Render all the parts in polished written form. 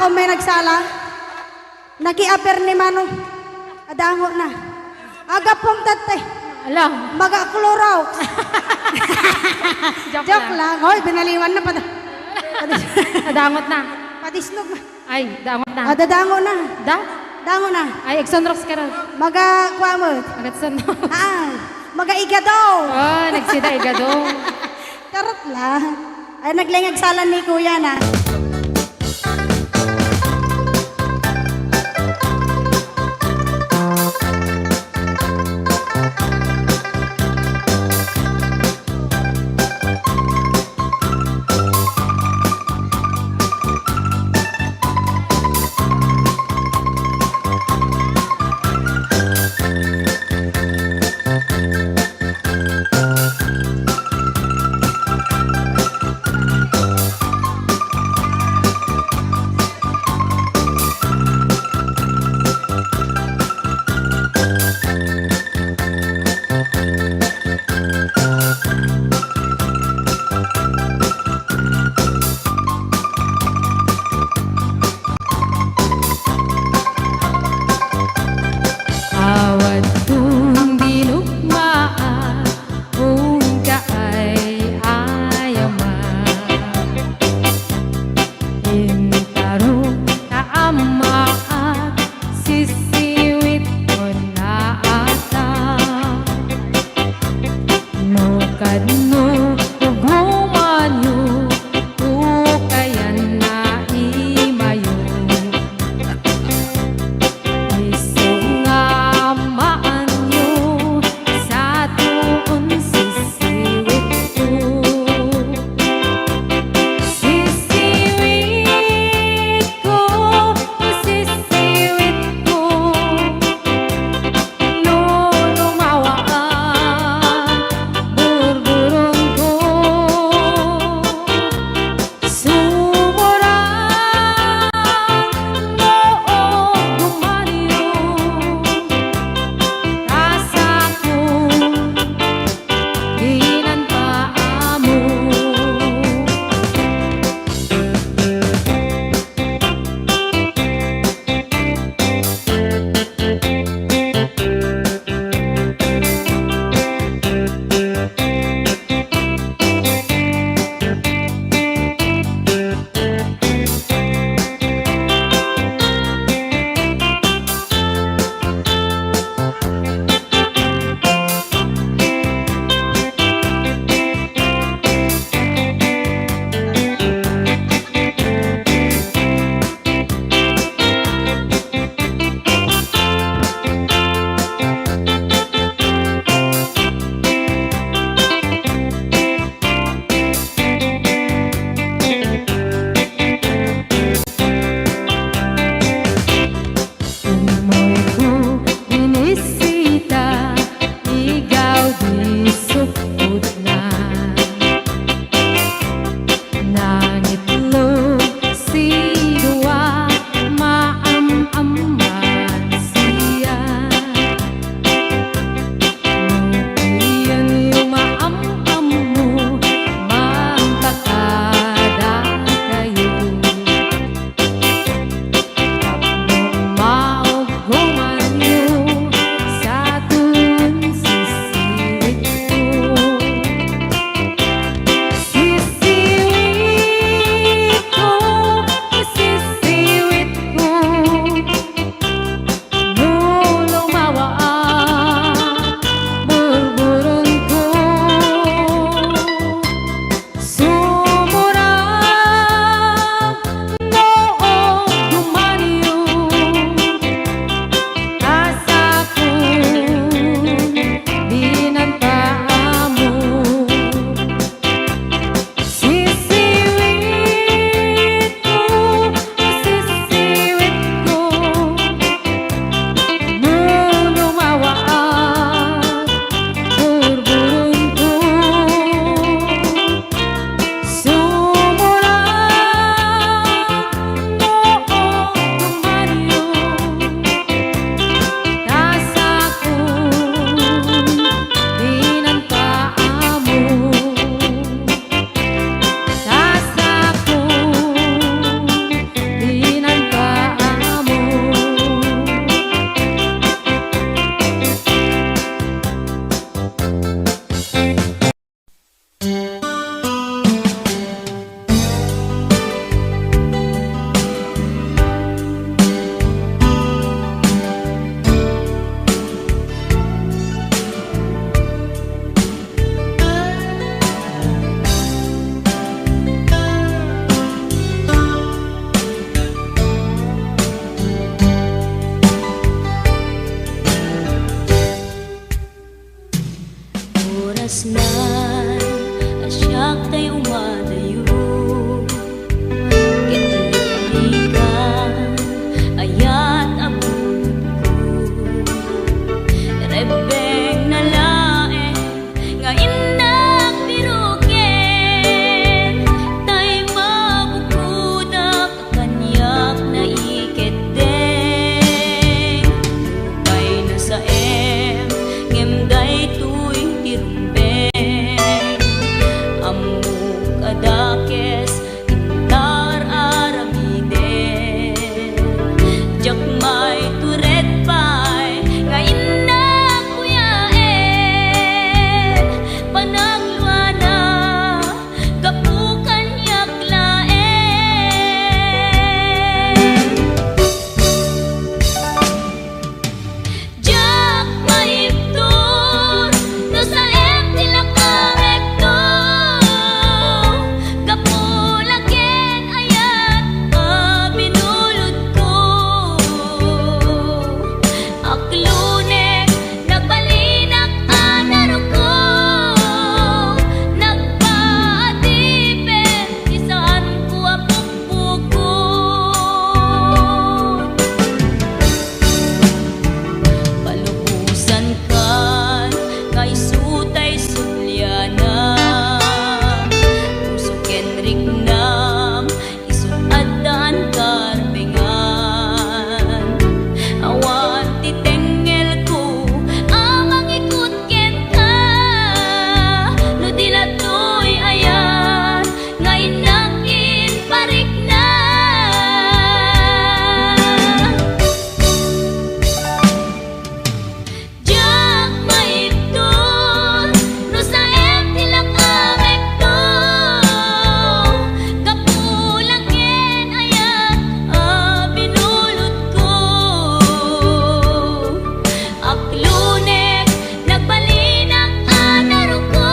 ako may nagsala. Nag-i-appear ni Manong. Adango na. Aga pong tatay. Alam. Maga-kluraw. Joke lang. lang. Hoy, binaliwan na pa. Nadangot na. Padisnog na. Ay, dangot na. Dadango na. Da? Dango na. Ay, Exonrox ka rin. Maga-kwamot. Agatson. Maga-igadaw. Oh, nagsida igado. Karot lang. Ay, naglingag salan ni kuya na. pusnan asyak tayo madayo kitlikan ayat abot ko rebeng na lae nga inak biruken tay mabukudak kanyak na iketeng lupay na sa ngemday tuy tirumbeng amuk adakes intar aramiden jakmay turet pay nga inak kuyaen panagluana kapukan yaklaen jak maiptur no sa tilakarekto kapulaken ayat binulod ko aklunek nagbalinak anaro ko nagpaatipen isaan ko apukpukon palubusan kan kay sutay sulyana puso kenrik nam isut adan karbengan awan titengel ko amang ikut ken ka no dilatoy ayan nga inakin parik na jak maiptur no sa tilakarekto kapulaken ayat binulod ko aklunek nagbalinak anaro ko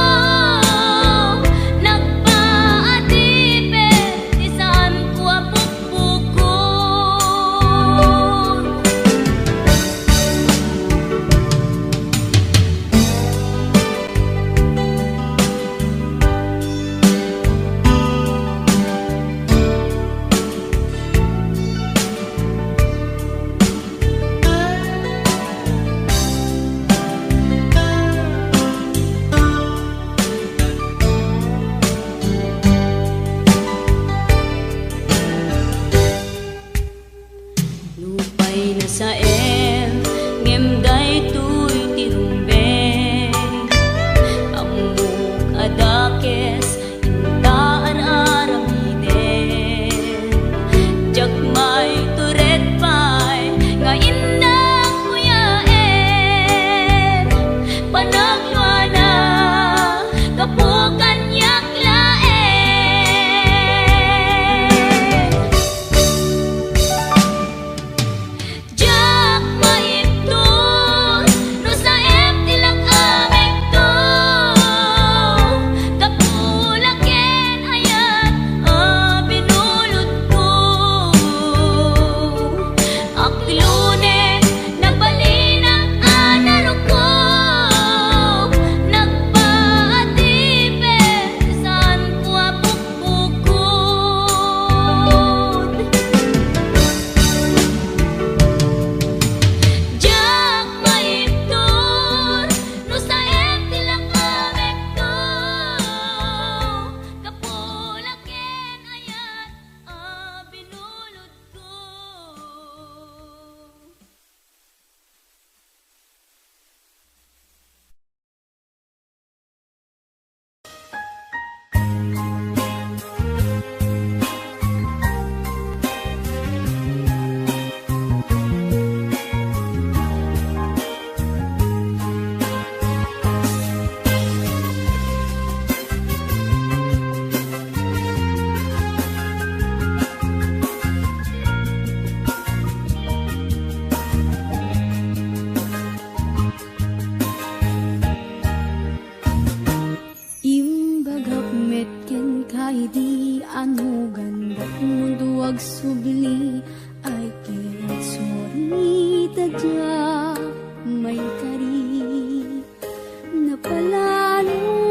nagpaatipen isaan ko apukpukon lupay na sa ngemday tuy tirumbeng amuk adakes intaan aramiden jakmay turet pay nga inak kuyaen panagluana kapukan yaklaen jak maiptur no sa tilakarekto kapulaken ayat binulod ko aklunek nagbalinak anaro ko nagpaatipen isaan ko apukpukon jak maiptur no sa tilakarekto kapulaken ayat binulod ko imbagak metken kay di ano ganda't mundo ag subli ay ket sorry tadya may kari napalalo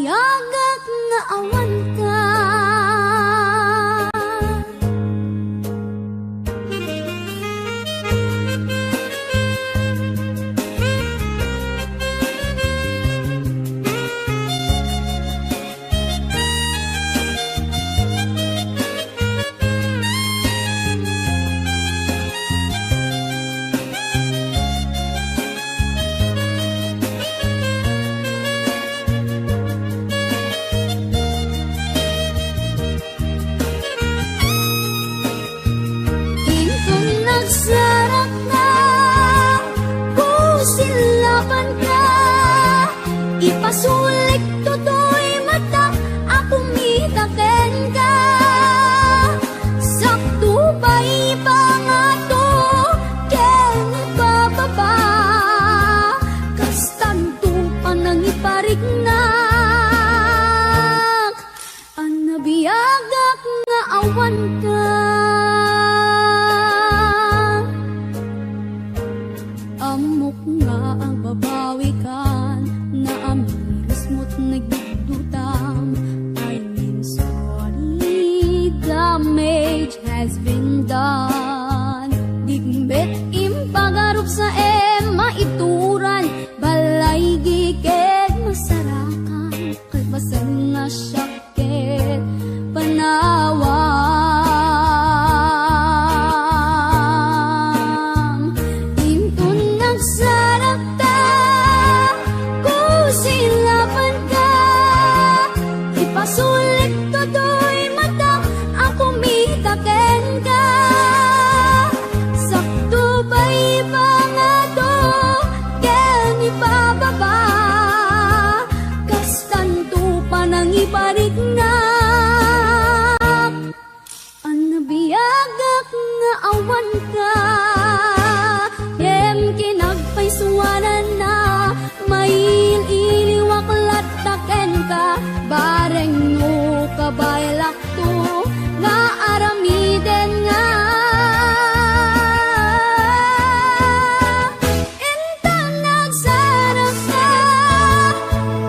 mabiyagak nga awan ka. Sarap na pusilapan ka, ipasulik toto'y mata, akong mitaken ka. Sakto ba iba nga to, ken bababa, kastanto pa nang iparignak, ang nabiyagak nga awan ka. Amok nga ang babawikan na amiris mo't nagdudutang. I mean sorry, damage has been done. Digbet impagarup sa maituran, balay gigit masarakan, kalpasan nga syakit panawan. Sarap ta, kusilapan ka, ipasulit toto'y mata, ako mitaken ka. Sakto ba'y ba nga to, ken ibababa, kastanto pa nang iparignak, ang nabiyagak nga awan ka. Suwanan na mail iliwaklat taken ka, bareng no kabaylak to nga aramiden nga. Intang nagsarap ka,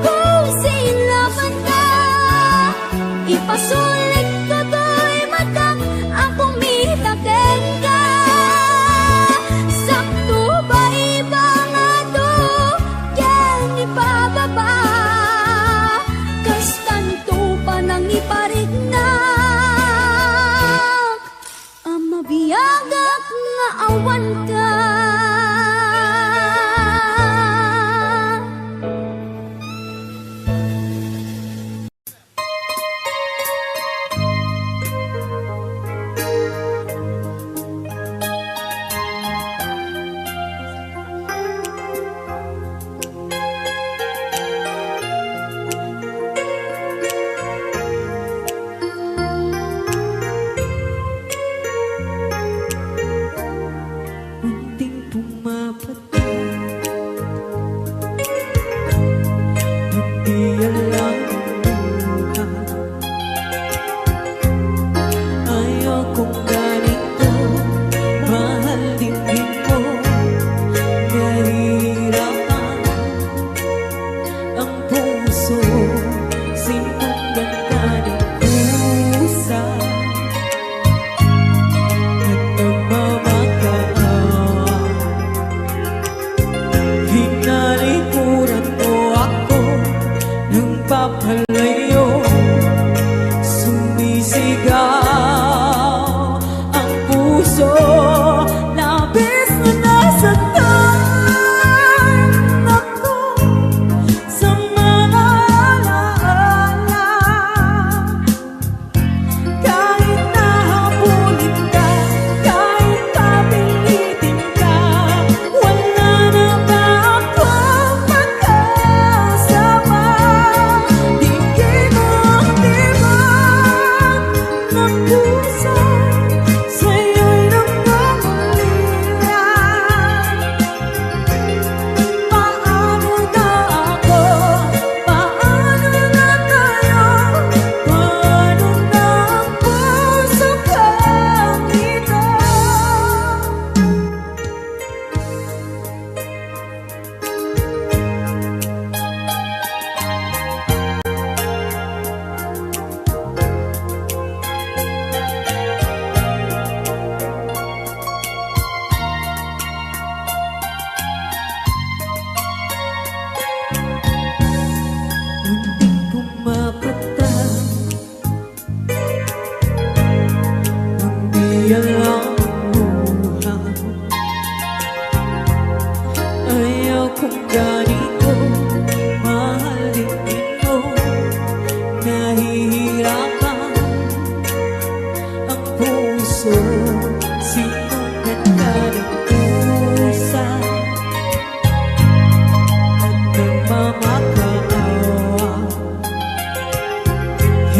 kusilapan ka, ipasulit toto'y mata, akong mitaken ka. Sakto ba iba bababa, kastanto pa nang iparignak, ang mabiyagak nga awan ka.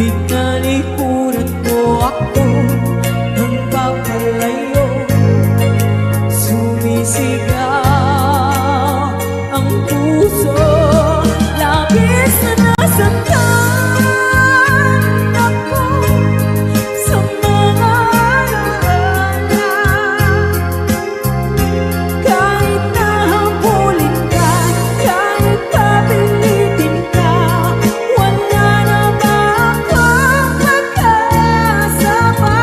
Tinalikuran mo ako ng papalayo. Sumisigaw ang puso, labis na nasaktan ako sa mga alaala. Kahit nahabulin ka, kahit papilitin ka, wala na ba akong magkasama?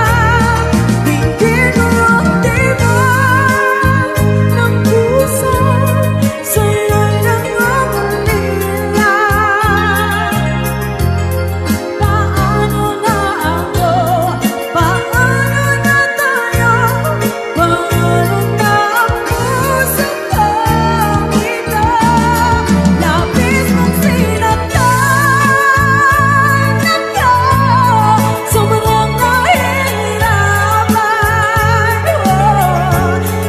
Hindi mo ang tibay ng puso, sa'yo lang ang ulila. Paano na ako? Paano na tayo? Paano na ako sa kanila? Labis mong sinaktan ako, sobrang nahihirapan.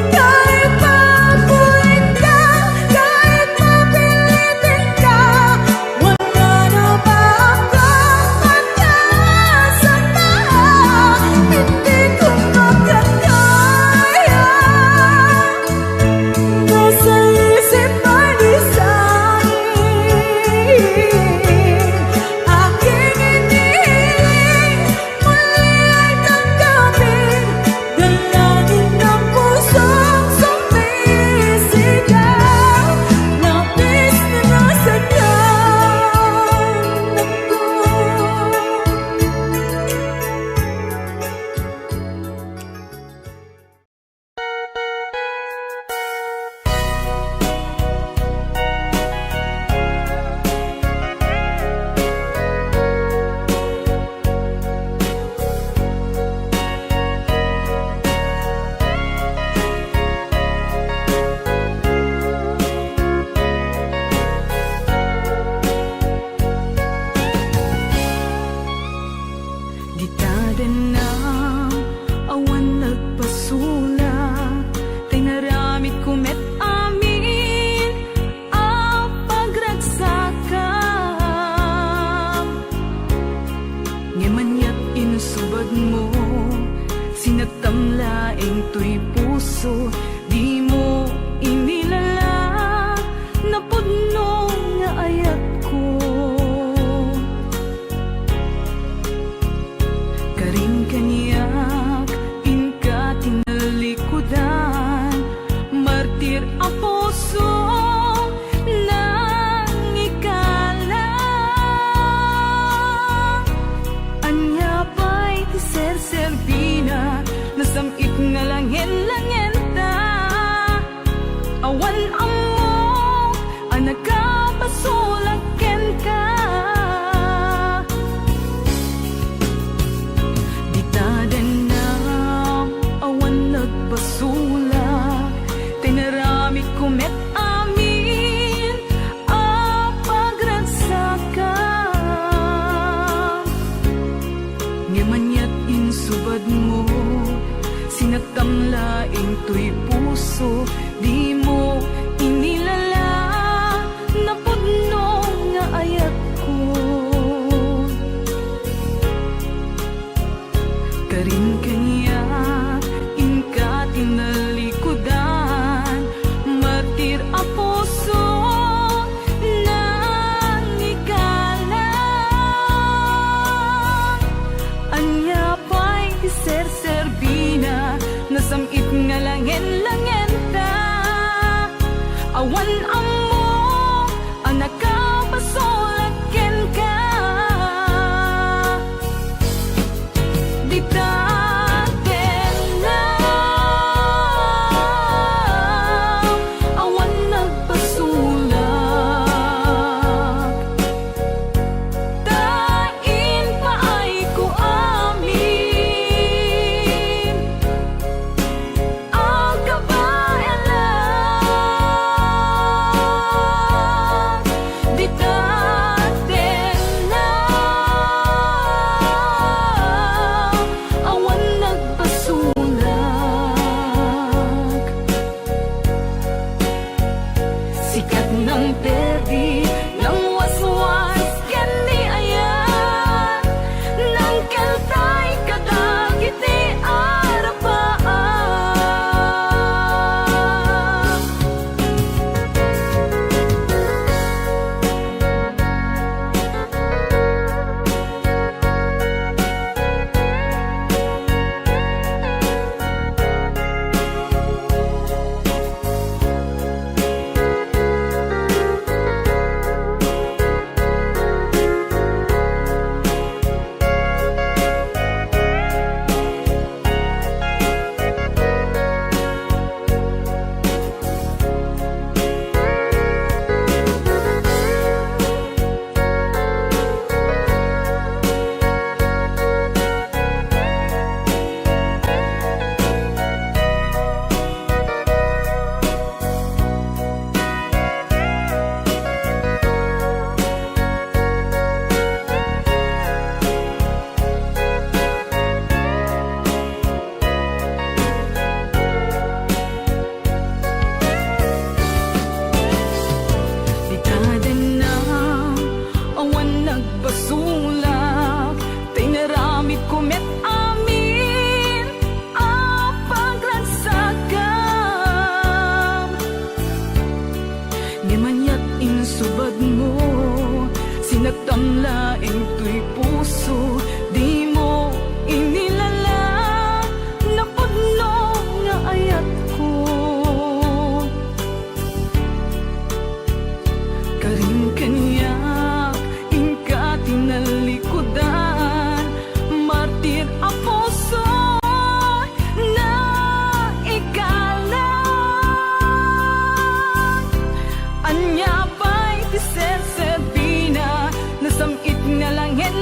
Kahit papulit ka, kahit mapilitin ka, wala na ba akong magkasama? Hindi ko makakaya. Nasa isip ay di sa'kin. Aking inihiling, muli ay tanggapin. Dalangin ng pusong sumisigaw, labis na nasaktan ako. Ditada ng awan nagpasulat, tinaramid kumet amin ang pagragsakam. Ngemanyat inusubad mo, sinatamlaing to'y puso, di mo inilala, napudno nga ayat ko. Karing kanyak, inka tinalikudan, martir ang puso nang ikalang. Anya pa'y tiser-serbina, nasamit nga langin-langin ta. Awan amo, ang nagkapasulaken ka. Ditada na awan nagpasulak, tinaramid kumet amin ang pagragsakam. Ngemanyat insubad mo, sinatamlaing to'y puso, di mo inilala, napudno nga ayat ko. Karin kanya, inka tinalikudan, martir ang puso nang ikalang. Anya pa'y tiser-serbina, nasamit nga langin-langin ta. to'y puso, di mo inilala, napudno nga ayat ko. Karin kanyak, ingka tinalikudan, martir ang puso na ikalang. Anya ba'y tiserserbina, nasamit nga langit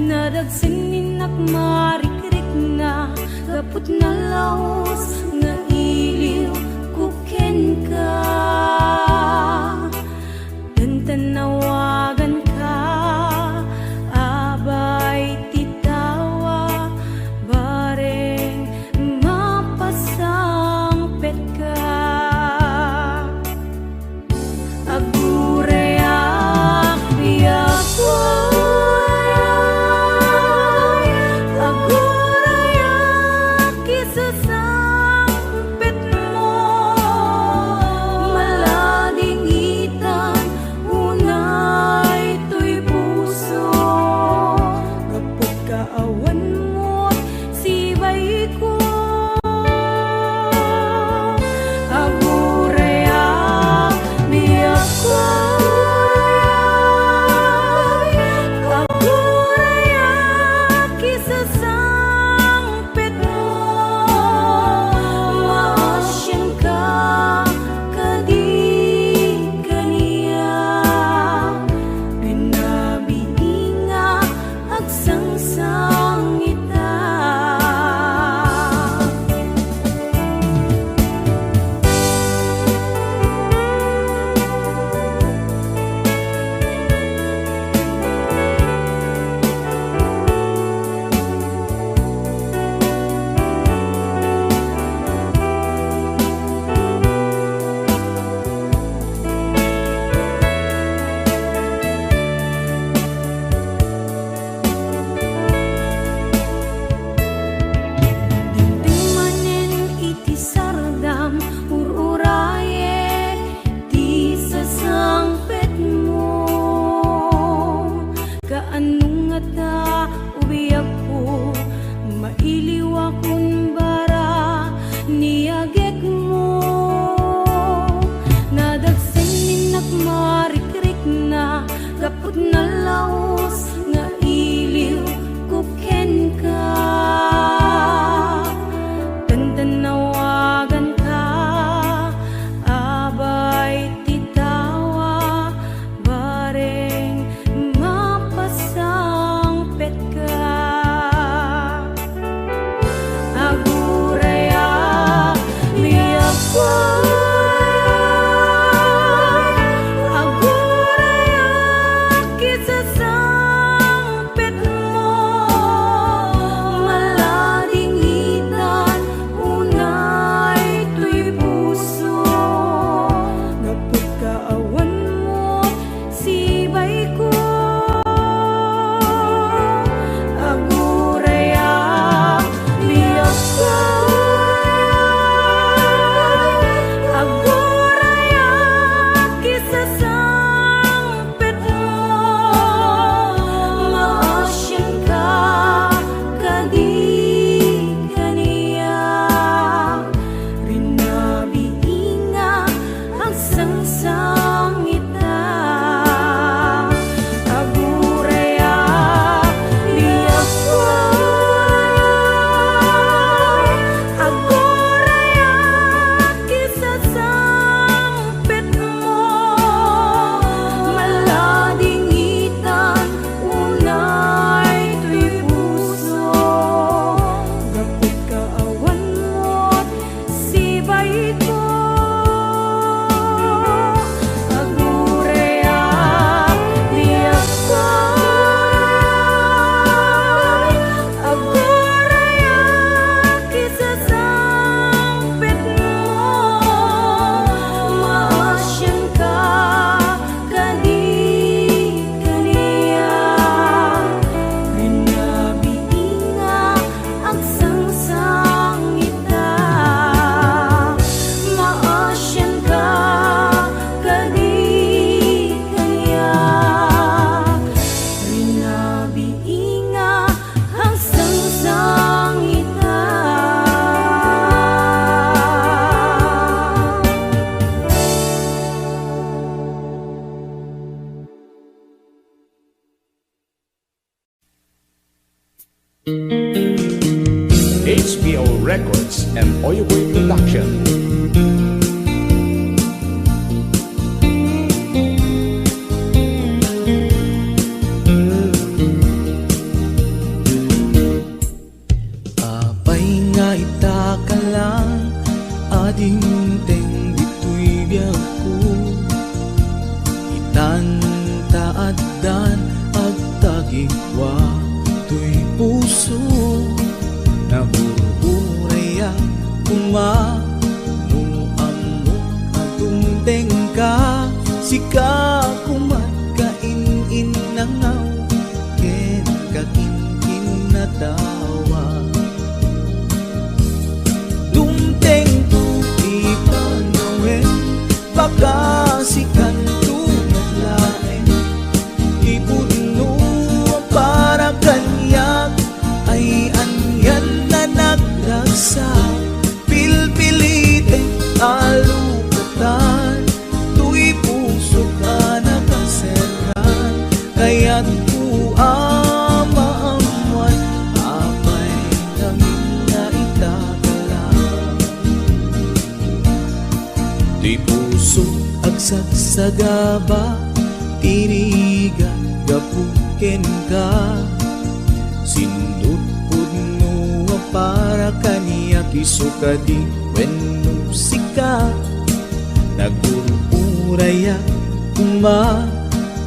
Nadagsinig marikrik na gapot na laos nga iliw kuken ka. Tantanawagan ka, abay titawa, bareng mapasangpet ka. Agureak biyak ko, HBO Records and Oyoboy Production. kinatawa. Dumteng tu ipanawin, baka si kantunat lain. Ipuno para kanyak ay anyan na nagragsa. Pilpilite alukatan, tuy puso ka nakaseran. Kaya't ku amaamuan, apay namin na itagalan. Tuy puso agsagsagaba, tiriga gapuken ka. Sindut pudno para kaniya kisukadi wenno sika. Nagururaya kuma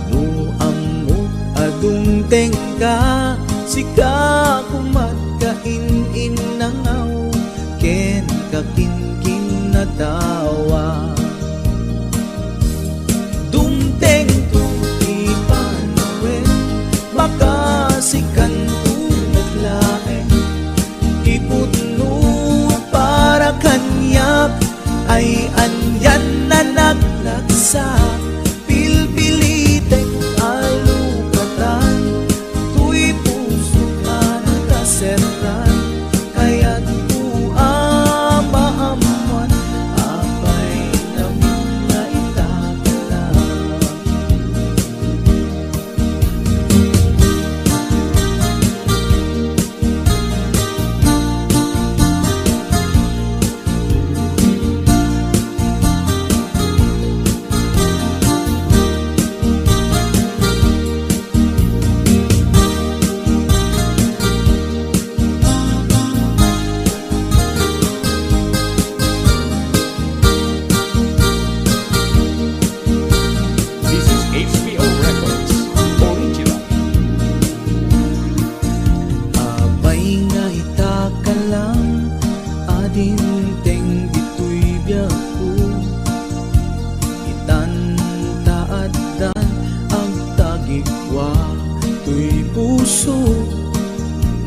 no ammo adung tengka. Sika kumat kain nangaw ken kakin natawa. Dumteng tu ipanawin, baka si kantunat lain. Iputno para kanyak ay anyan na naglagsa. Pilpilite alukatan, tuy puso ka nakaseran. Kaya't ku amaamuan, apay namin na itagalan. This is HBO Records Original. Abay nga itakalang, adinteng dito'y biyaku. Itantaadan ang tagikwa, tuy puso.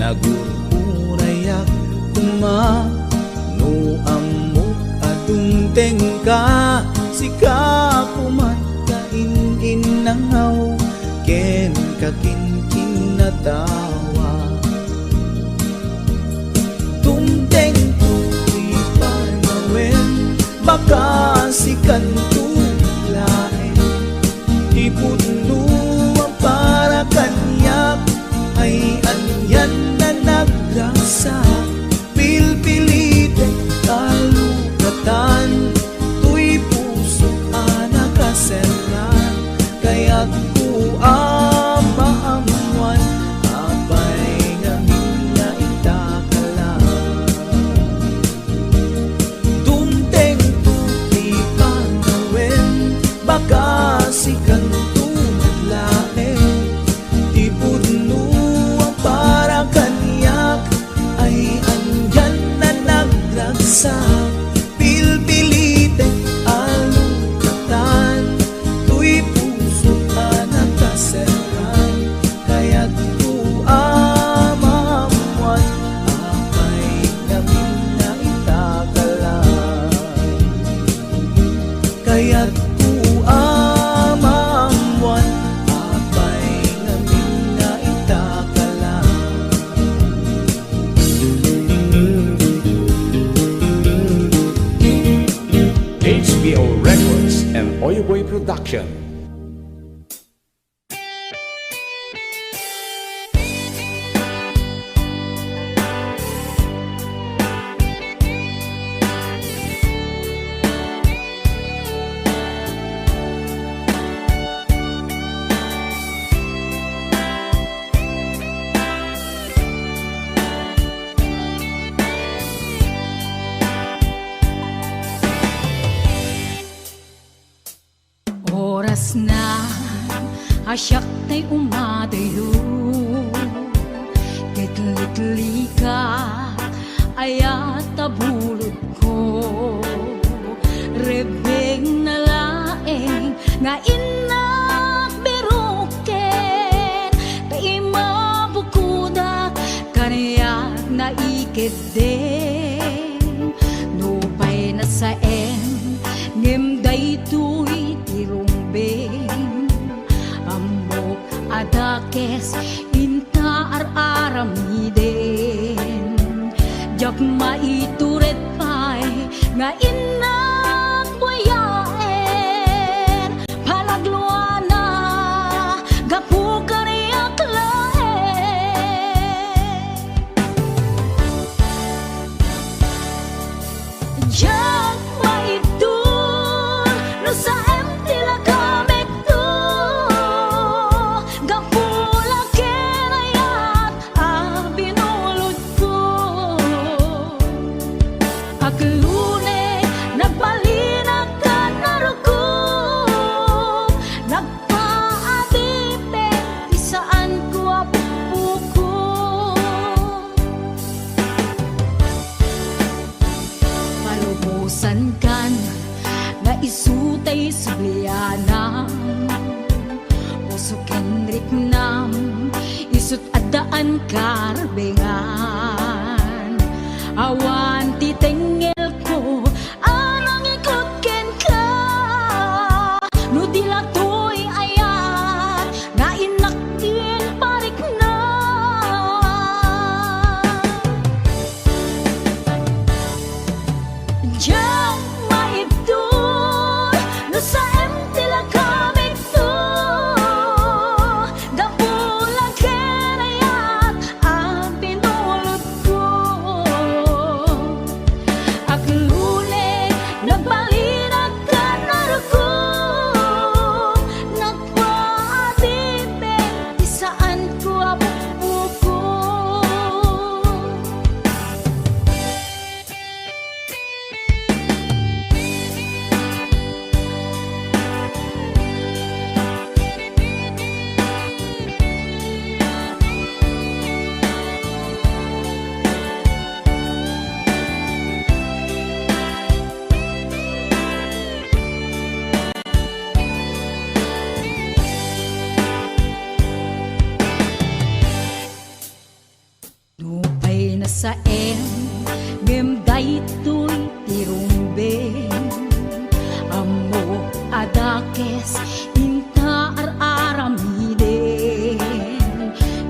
Nagururayak kuma no amok adung tengka. Sika kumat kain nangaw ken kakin kinatawa. Dumteng tu ipanawin, baka si kantunat lain. Iputno para kanyak ay anyan na nagragsa. Pilpilite alukatan, tuy puso ka nakaseran. Kaya't ku amaamuan, apay namin na itagalan. Dumteng tu ipanawin, baka si kantunat lain. Ipudno para kanyak ay anyan na nagragsa. Pilpilite alukatan, tuy puso ka nakaseran. Kaya't ku amaamuan, apay namin na itagalan. Kaya't ku amaamuan, apay namin na itagalan. HBO Records and Oyoboy Production. Oras na asyak na'y umadayo, Kitli-kitli ka ayat tabulod ko. Rebeng na laeng nga inak biruken, kay mabukudak kanay din nupay na saen ngem daytoy tirumbeng amok adakes inta aramiden jak maituret pay nga inak buyaen palagluana gapu kariyak laen jak maitur no sa emtila kamek to gapula kenayat abinulod ko aglune nagpalinag ka naruko nagpaadipe di saan ko apupuko palubusan kan na isutay subliana usukin riknam isut adaan karbengan awan titengel ko anang ikot ken ka no dilatoy ayat na inaktin parik na Diyan maibdur no sa emtila kamig to gapula kenayat ang pinulot ko aglune nagbalinag ka naruko nagpaadipe di saan ko apupuko Nupay na saen ngem daytoy tirumbeng amo adakes inta aramiden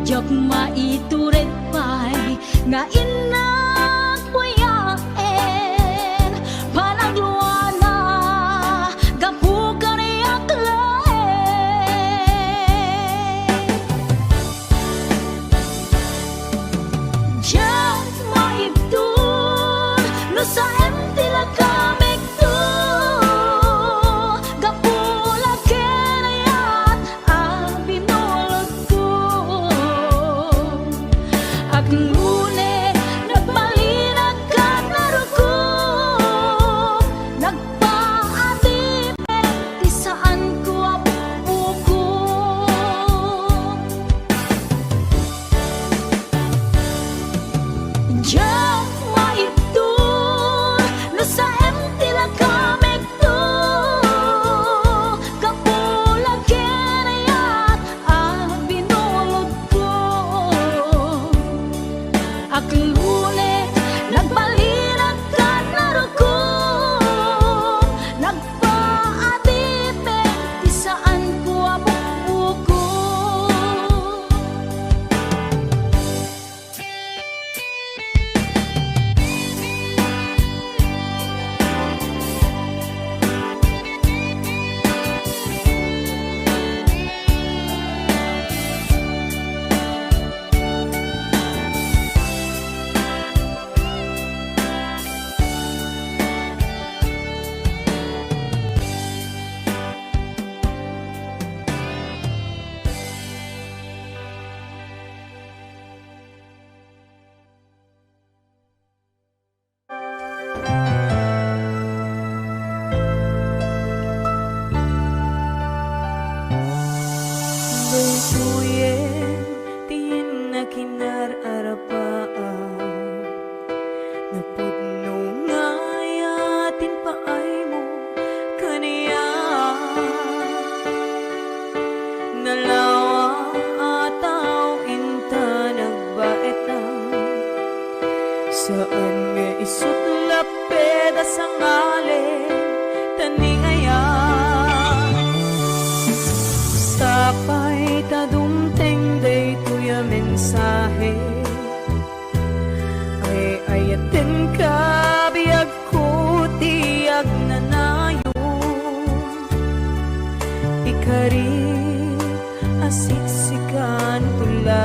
jak maituret pay nga inak buyaen panagluana gapu kariyak laen Diyan maibdur no sa emtila kamek to gapula kenayat ang binulot ko aglune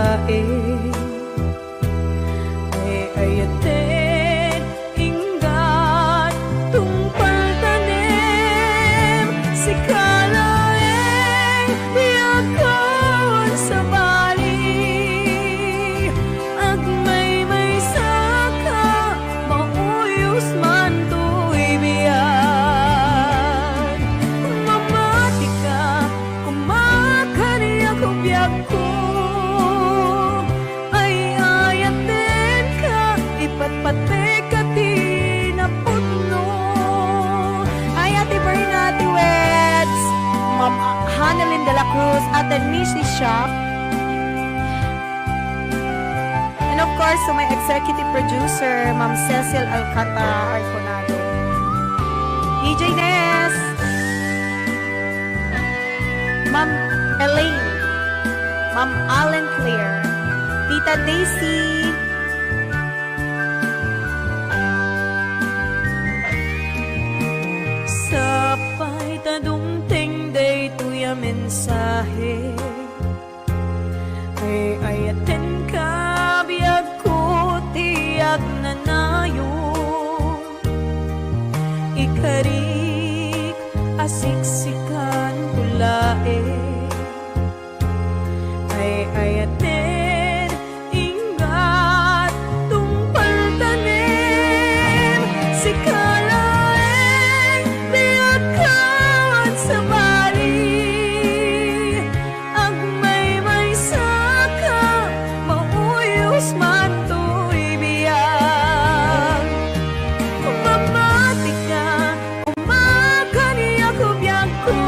lae ay ayaten inggan tungpal tanem si kalaeng biyakon sa bali agmay saka mauyos man to'y biyan mamati ka kumakaniya ko biyak ko ay ayaten ka ipatpate ka tinaputno Ay, Ate Berna, Ate Weds, Ma'am Hanelin de la Cruz at the Nishi Shop. And of course, to my executive producer, Ma'am Cecil Alcata Arconado. DJ Ness, Ma'am Elaine, Ma'am Allen Claire, Tita Daisy, Sapay tadungteng day tuya mensahe ay ayaten ka biyag ko tiyag nanayo ikarik asiksikan kulae ay ayaten ingat tungpal tanem si kalaeng biyagkan sa bali agmay saka mauyos man to'y biyag mamati ka kumakaniya ko biyag ko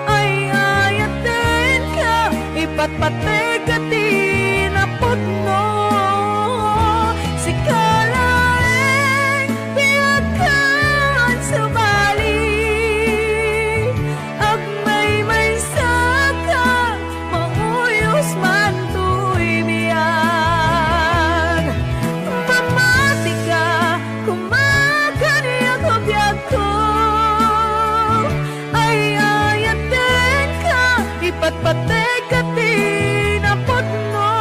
ay ayaten ka ipatpate ka tinaputno si kalaeng biyagkan sa bali agmay saka mauyos man to'y biyag mamati ka kumakaniya ko biyag ko ay ayaten ka ipatpate ka tinaputno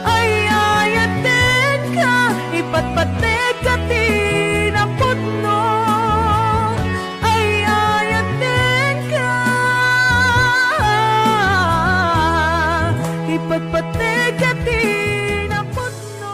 ay ayaten ka ipatpate ka tinaputno ay ayaten ka ipatpate ka tinaputno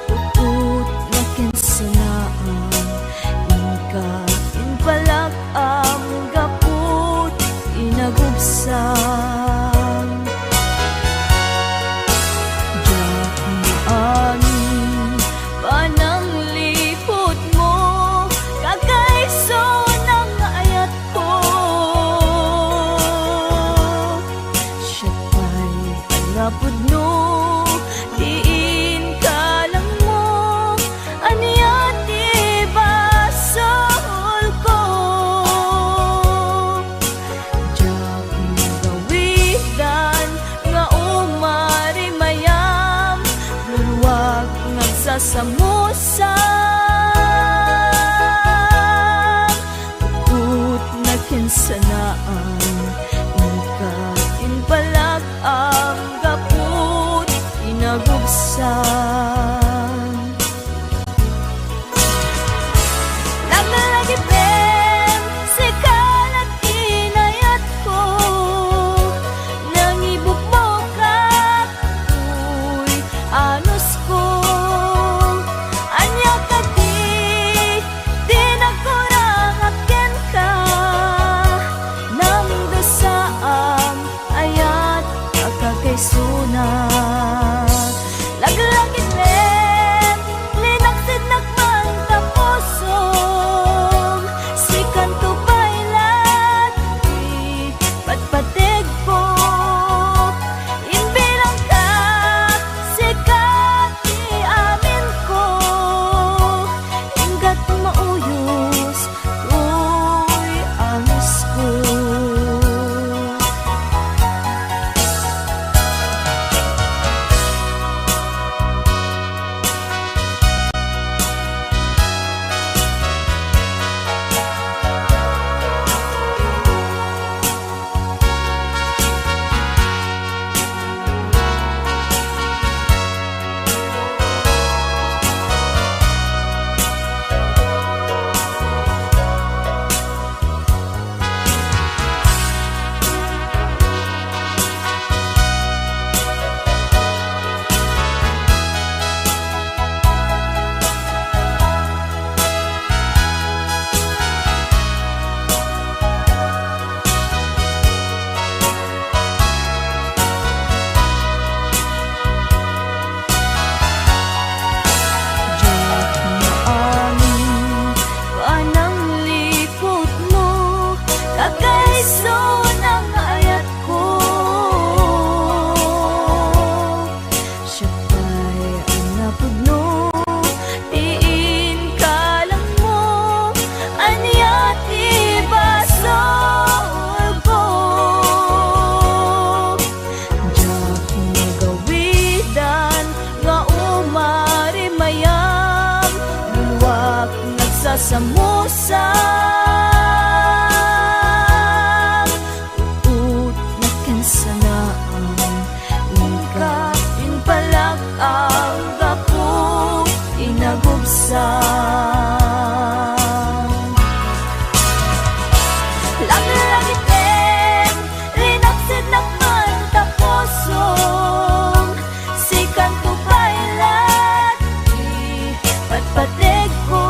Utut na kinsanaan Inka inpalak ang gaput inagubsang Diyak maamin panang lipot mo Kakaiso ng ayat ko Siya pa'y alapod no Diin ka lang mo Aniyat ibasol ko Diyak magawidan nga umari mayam Luluwag nagsasamusam Tut na kinsanaan Ika inpalag ang gaput inagubsan Naglagipin si kalat inayat ko Nangibog mo ka Uy, anos ko Anya ka di nagkurang akin ka Nang dasaam ayat akakaysuna Laglagit rin linaksid nagman tapusong Si kanto bailat di patpatig ko Inbilang ka sikat di amin ko Ingat mauyos uy amis ko Samusang Ut na kinsanaan Ika inpalag ang gaput inagubsang Laglagitin linaksid nagman tapusong Si kanto bailat di patpatig ko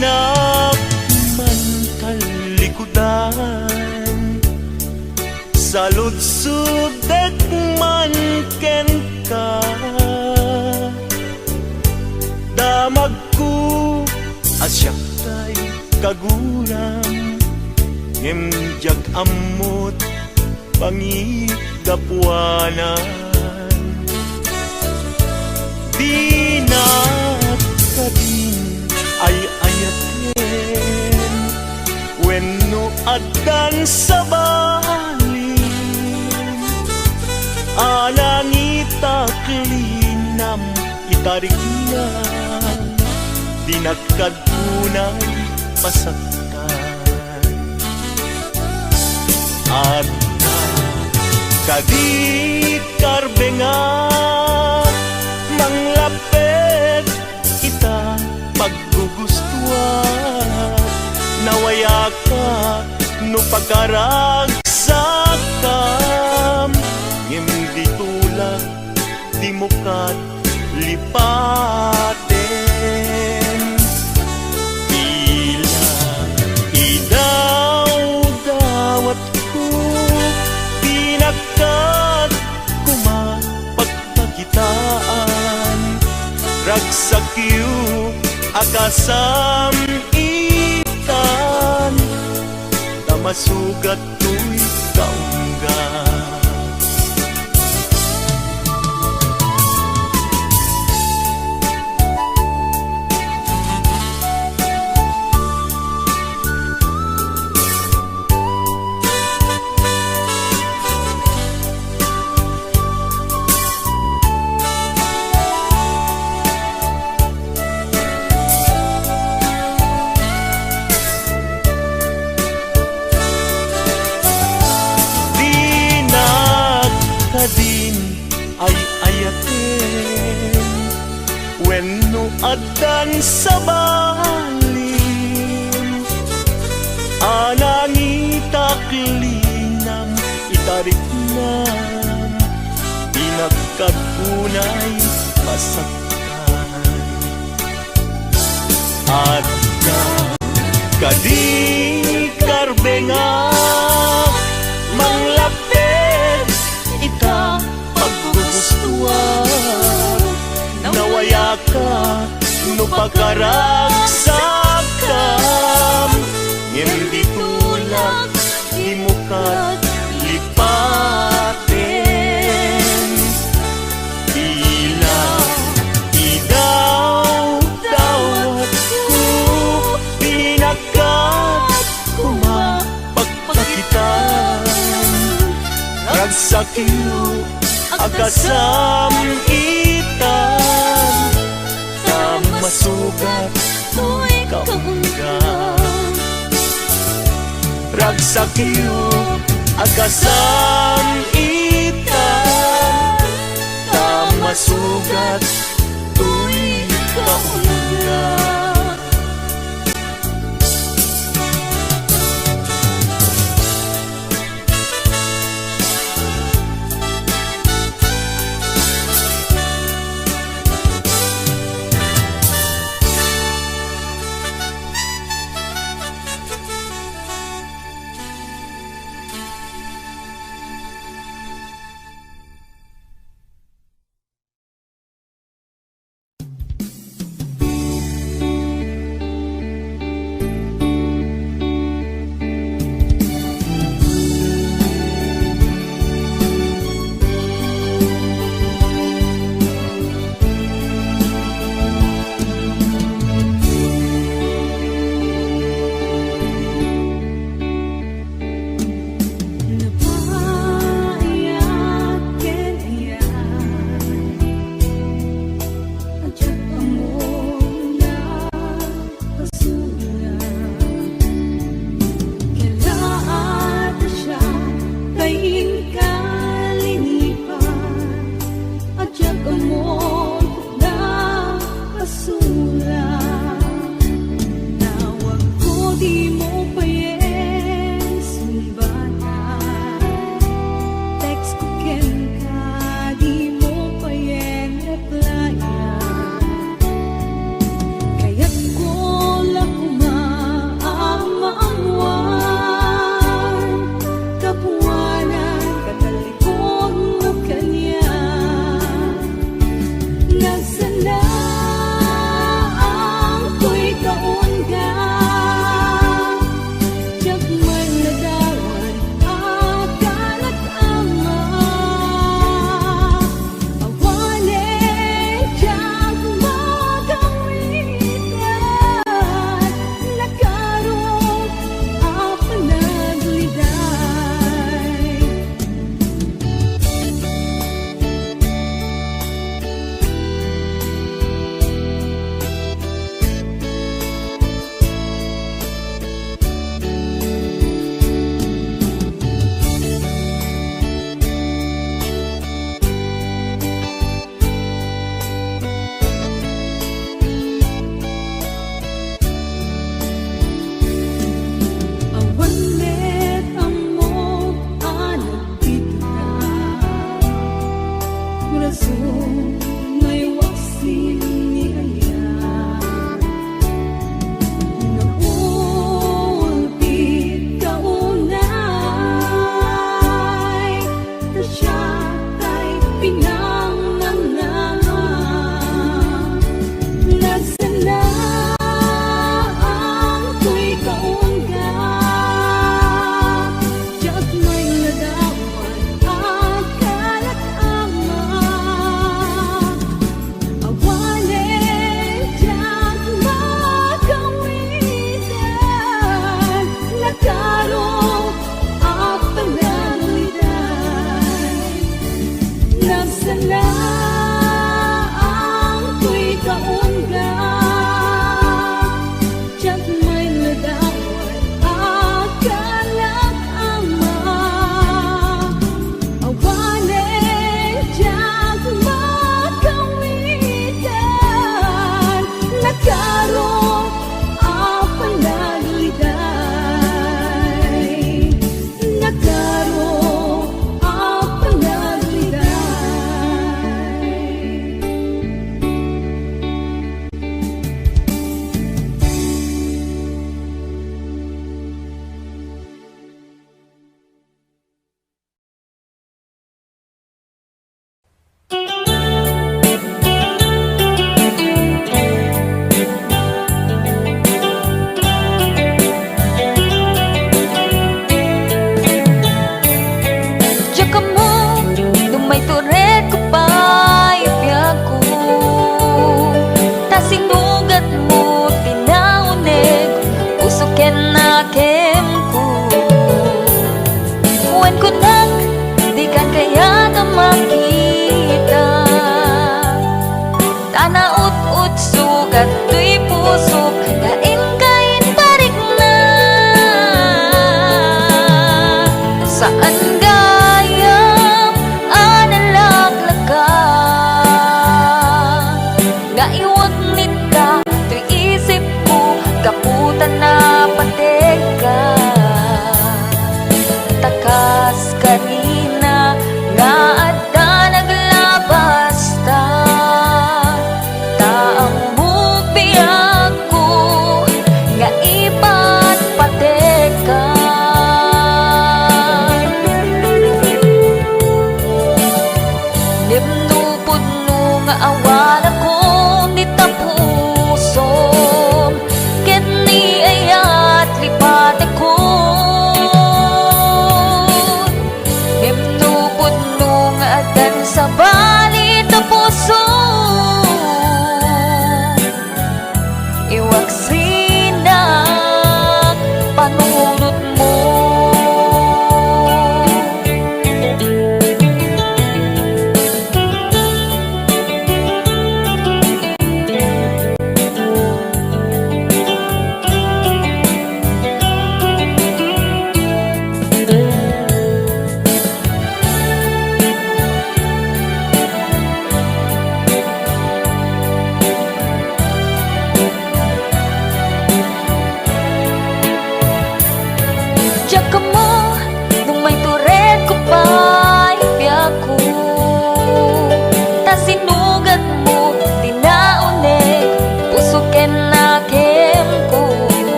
man kalikudan, sa lutsudek man ken ka. Damag ko asyak tay kaguram, ngimjag amot pangigapuanan. Di na kadin ay ayaten, wenno adan sa balin, anangita klinam itarignan, dinagkadunay pasaktan. At kadit karbengan, manglapet ita paggugustuhan, nawaya ka no pagkaragsakam, hindi tulak di mo kat lipaten. Tila idaw-dawat ko, pinagkat kumapagpakitaan, ragsakyu akasam itan, tamasugat to'y kaungga. Din ay ayaten, wenno adan sa balin, anangita klinam itariknam, pinagkapunay masaktan. At kadi karbengak, manglapit ita paggugustuhan, nawaya ka no pagkaragsakam, hindi tulak di mo kat lipaten. Tila idaw-dawat ko, pinagkat kumapagpakitan, ragsakyu akasam itan, tamasugat to'y kaungga. Ragsakyu akasam itan, tamasugat to'y kaungga.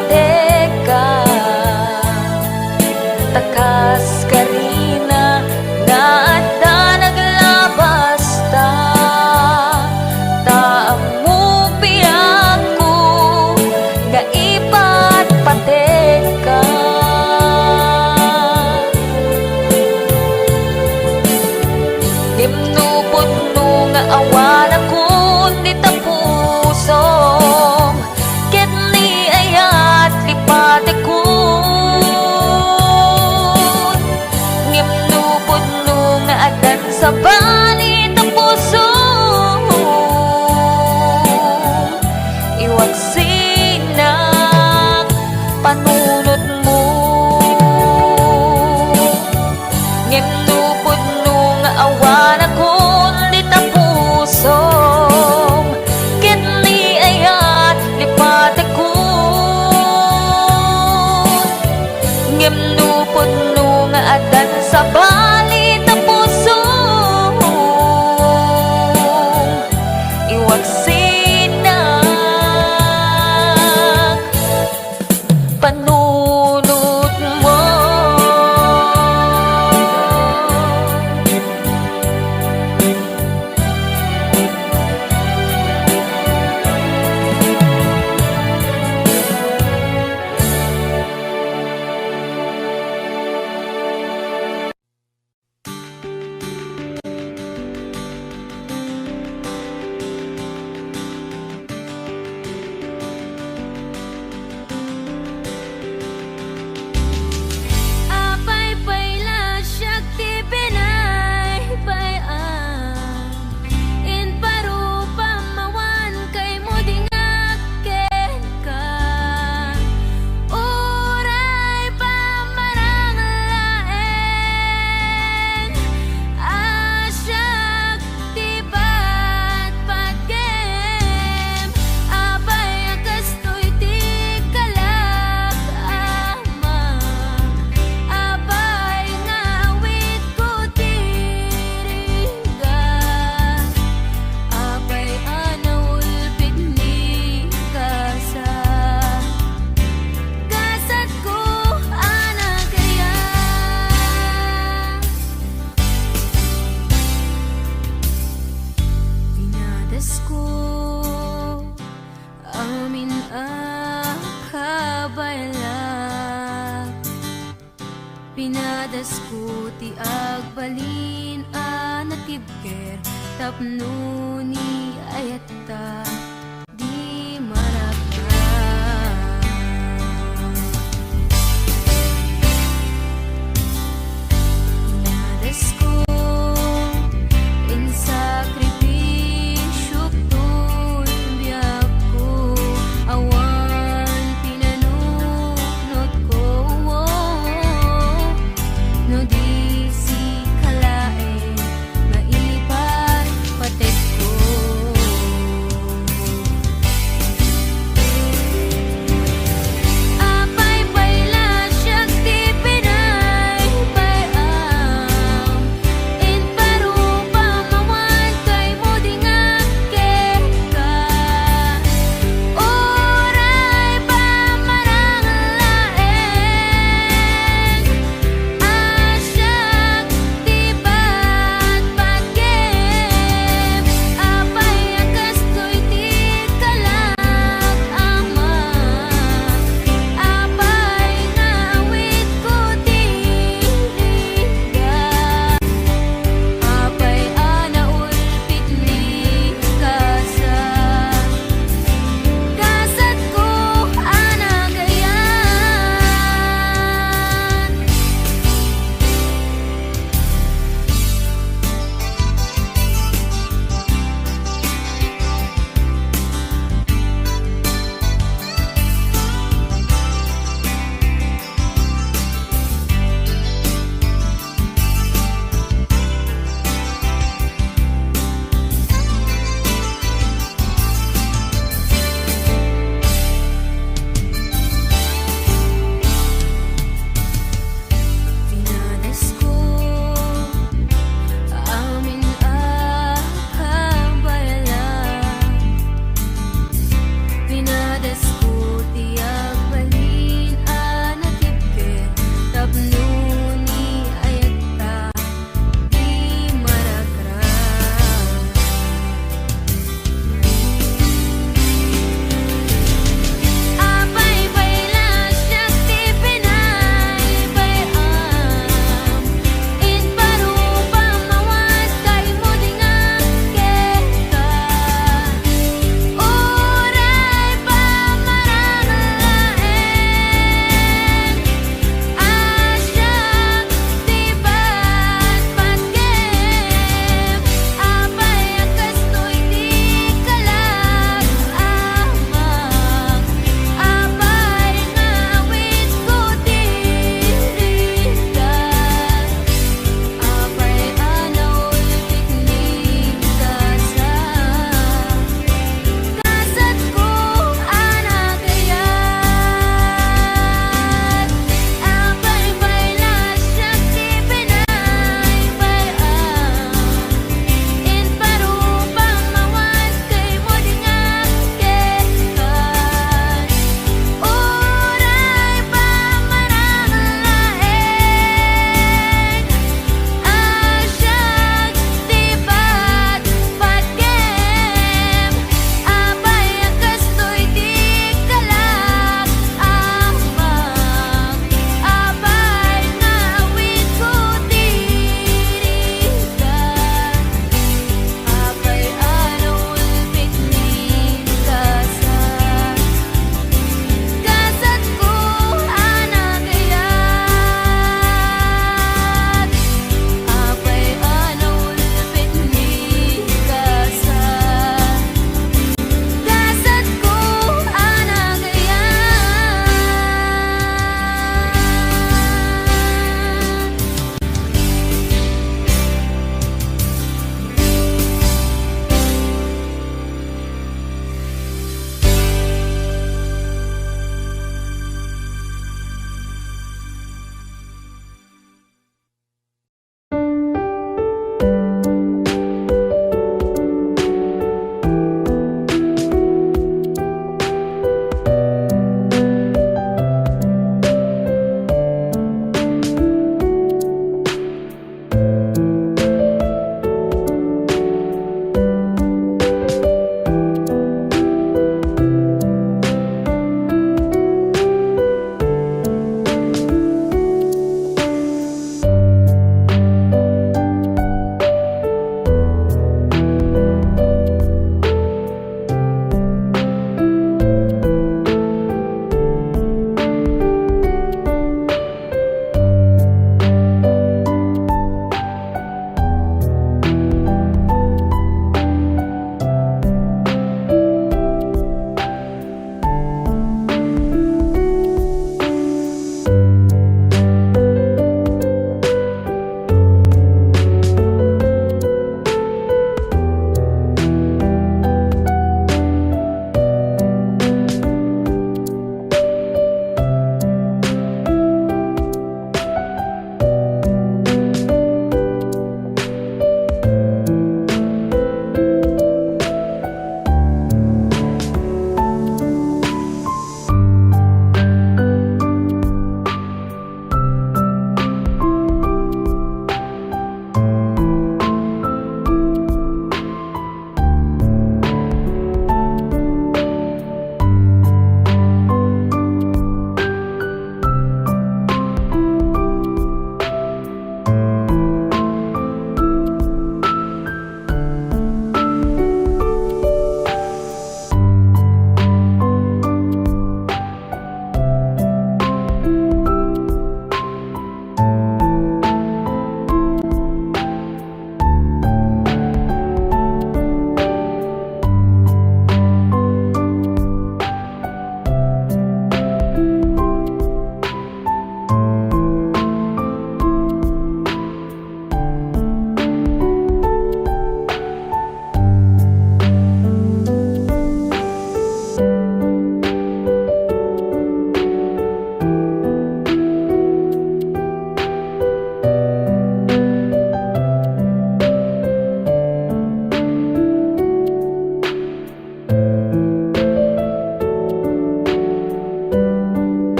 pateka takas karina nga adda naglabas ta taamu piyaku nga ipat pateka nimnupod nga awan ako di tapusom ket ni ayat lipate ko nimnupod nga adan sa bali tapusom iwag sinak panunod mo nimnupod nga awan ako di tapusom ket ni ayat lipate ko ngimnupod nga adan sa bali tapusom iwag sinak panunod mo. Apay payla syakti pinay bayan in parupa mawan kay mo dingaken ka uray pa marang laeng asyakti bat pagkem apay akastoy ti kalak ama abay ngawit ko tirigan abay anaulpit ni kasa kasat ko anak kaya pinadas ko amin akabaylak pinadas ko ti agbalin a natibker tapno ni ayata